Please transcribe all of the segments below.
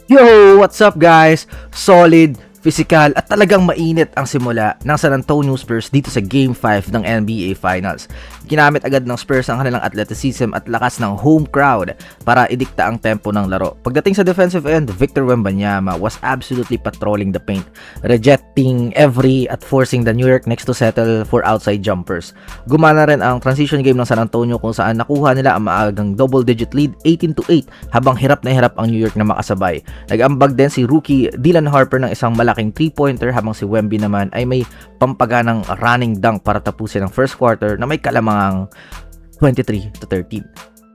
Yo! What's up guys? Solid, physical at talagang mainit ang simula ng San Antonio Spurs dito sa Game 5 ng NBA Finals. Ginamit agad ng Spurs ang kanilang athleticism at lakas ng home crowd para idikta ang tempo ng laro. Pagdating sa defensive end, Victor Wembanyama was absolutely patrolling the paint, rejecting every at forcing the New York Knicks to settle for outside jumpers. Gumana rin ang transition game ng San Antonio kung saan nakuha nila ang maagang double-digit lead 18-8 habang hirap na hirap ang New York na makasabay. Nag-ambag din si rookie Dylan Harper ng isang malaking 3-pointer habang si Wemby naman ay may pampaganang running dunk para tapusin ang first quarter na may kalamangang 23-13.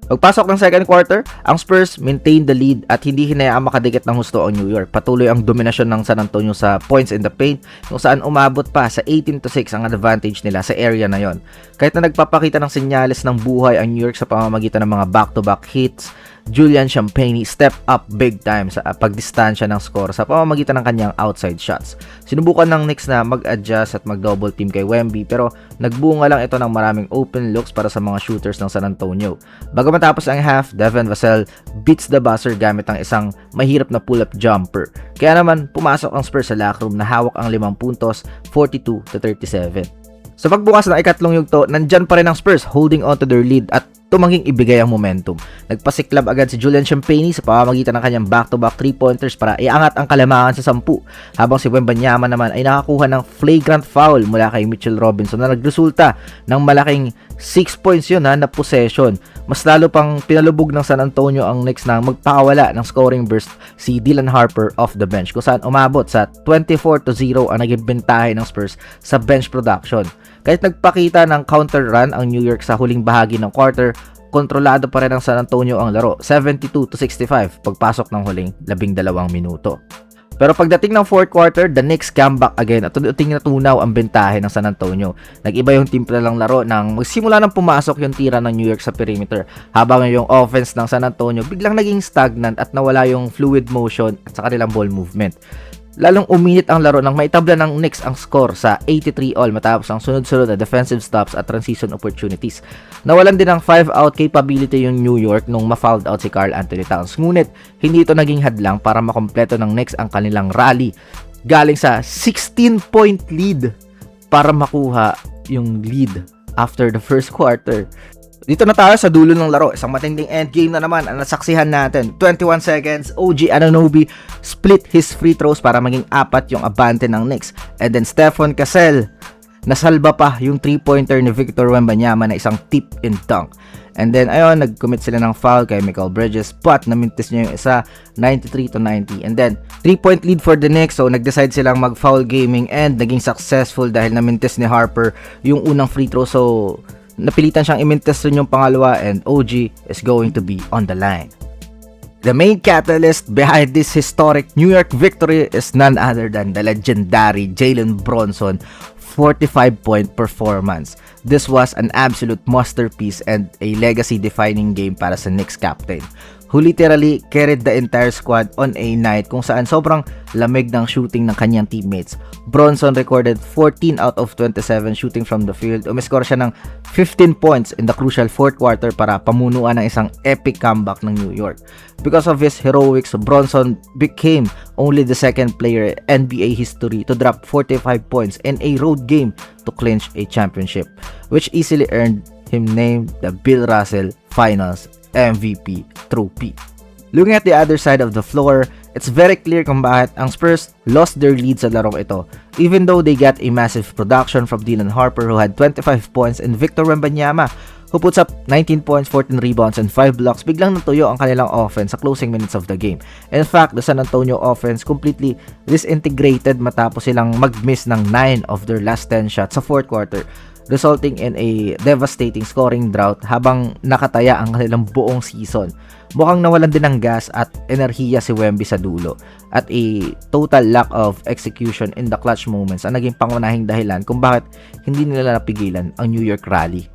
Pagpasok ng second quarter, ang Spurs maintained the lead at hindi hinayaang makadikit ng husto ang New York. Patuloy ang dominasyon ng San Antonio sa points in the paint kung saan umabot pa sa 18-6 ang advantage nila sa area na yon. Kahit na nagpapakita ng senyales ng buhay ang New York sa pamamagitan ng mga back-to-back hits, Julian Champagnie step up big time sa pagdistansya ng score sa pamamagitan ng kanyang outside shots. Sinubukan ng Knicks na mag-adjust at mag-double team kay Wemby pero nagbunga lang ito ng maraming open looks para sa mga shooters ng San Antonio. Bago matapos ang half, Devin Vassell beats the buzzer gamit ang isang mahirap na pull-up jumper. Kaya naman, pumasok ang Spurs sa locker room na hawak ang 5 puntos, 42-37. Sa pagbukas ng ikatlong yugto, nandyan pa rin ang Spurs holding on to their lead at tumanging ibigay ang momentum. Nagpasiklab agad si Julian Champagnie sa pamamagitan ng kanyang back-to-back 3-pointers para iangat ang kalamangan sa 10, habang si Wembanyama naman ay nakakuha ng flagrant foul mula kay Mitchell Robinson na nagresulta ng malaking 6 points yun na possession. Mas lalo pang pinalubog ng San Antonio ang Knicks na magpakawala ng scoring burst si Dylan Harper off the bench kung saan umabot sa 24-0 ang naging bentahe ng Spurs sa bench production. Kahit nagpakita ng counter run ang New York sa huling bahagi ng quarter, kontrolado pa rin ng San Antonio ang laro, 72-65 pagpasok ng huling 12 minuto. Pero pagdating ng fourth quarter, the Knicks come back again at unti-unting natunaw ang bentahe ng San Antonio. Nag-iba yung timpla ng laro nang magsimula nang pumasok yung tira ng New York sa perimeter, habang yung offense ng San Antonio biglang naging stagnant at nawala yung fluid motion at sa kanilang ball movement. Lalong uminit ang laro nang maitabla ng Knicks ang score sa 83-all matapos ang sunod-sunod na defensive stops at transition opportunities. Nawalan din ng 5-out capability yung New York nung ma-fouled out si Karl Anthony Towns. Ngunit hindi ito naging hadlang para makompleto ng Knicks ang kanilang rally galing sa 16-point lead para makuha yung lead after the first quarter. Dito na tayo sa dulo ng laro. Isang matinding endgame na naman ang nasaksihan natin. 21 seconds, OG Anunoby split his free throws para maging 4 yung abante ng Knicks. And then Stephon Cassell, nasalba pa yung 3-pointer ni Victor Wembanyama na isang tip and dunk. And then ayun, nag-commit sila ng foul kay Mikal Bridges but namintis niya yung isa, 93-90. And then 3-point lead for the Knicks, so nag-decide silang mag-foul gaming and naging successful dahil namintis ni Harper yung unang free throw. So napilitan siyang imintis rin yung pangalawa and OG is going to be on the line. The main catalyst behind this historic New York victory is none other than the legendary Jalen Bronson 45-point performance. This was an absolute masterpiece and a legacy-defining game para sa Knicks captain, who literally carried the entire squad on a night kung saan sobrang lamig ng shooting ng kanyang teammates. Bronson recorded 14 out of 27 shooting from the field. Umiscore siya ng 15 points in the crucial fourth quarter para pamunuan ng isang epic comeback ng New York. Because of his heroics, Bronson became only the second player in NBA history to drop 45 points in a road game to clinch a championship, which easily earned him named the Bill Russell Finals MVP trophy. Looking at the other side of the floor, it's very clear kung bakit ang Spurs lost their lead sa larong ito. Even though they got a massive production from Dylan Harper who had 25 points and Victor Wembanyama who puts up 19 points, 14 rebounds, and 5 blocks, biglang natuyo ang kanilang offense sa closing minutes of the game. In fact, the San Antonio offense completely disintegrated matapos silang mag-miss ng 9 of their last 10 shots sa fourth quarter, resulting in a devastating scoring drought habang nakataya ang kanilang buong season. Mukhang nawalan din ng gas at enerhiya si Wemby sa dulo at a total lack of execution in the clutch moments ang naging pangunahing dahilan kung bakit hindi nila napigilan ang New York rally.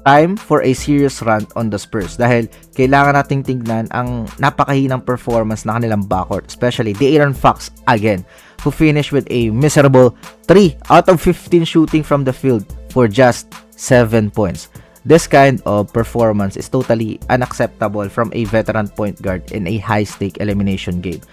Time for a serious rant on the Spurs dahil kailangan nating tingnan ang napakahinang performance na kanilang backcourt, especially De'Aaron Fox again, who finished with a miserable 3 out of 15 shooting from the field for just 7 points. This kind of performance is totally unacceptable from a veteran point guard in a high-stake elimination game.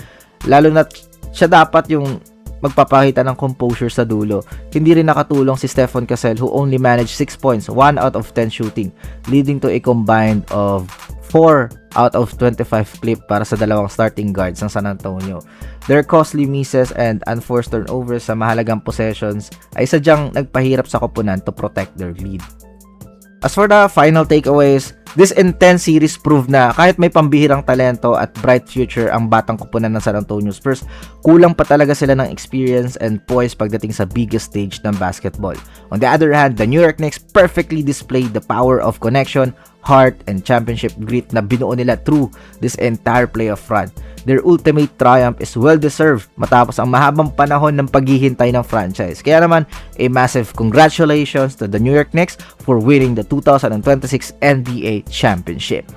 Lalo na siya dapat yung magpapakita ng composure sa dulo. Hindi rin nakatulong si Stephen Cassell who only managed 6 points, 1 out of 10 shooting, leading to a combined of 4 out of 25 clip para sa dalawang starting guards ng San Antonio. Their costly misses and unforced turnovers sa mahalagang possessions ay sadyang nagpahirap sa koponan to protect their lead. As for the final takeaways, this intense series proved na kahit may pambihirang talento at bright future ang batang koponan ng San Antonio Spurs, kulang pa talaga sila ng experience and poise pagdating sa biggest stage ng basketball. On the other hand, the New York Knicks perfectly displayed the power of connection, heart, and championship grit na binuo nila through this entire playoff run. Their ultimate triumph is well-deserved matapos ang mahabang panahon ng paghihintay ng franchise. Kaya naman, a massive congratulations to the New York Knicks for winning the 2026 NBA Championship.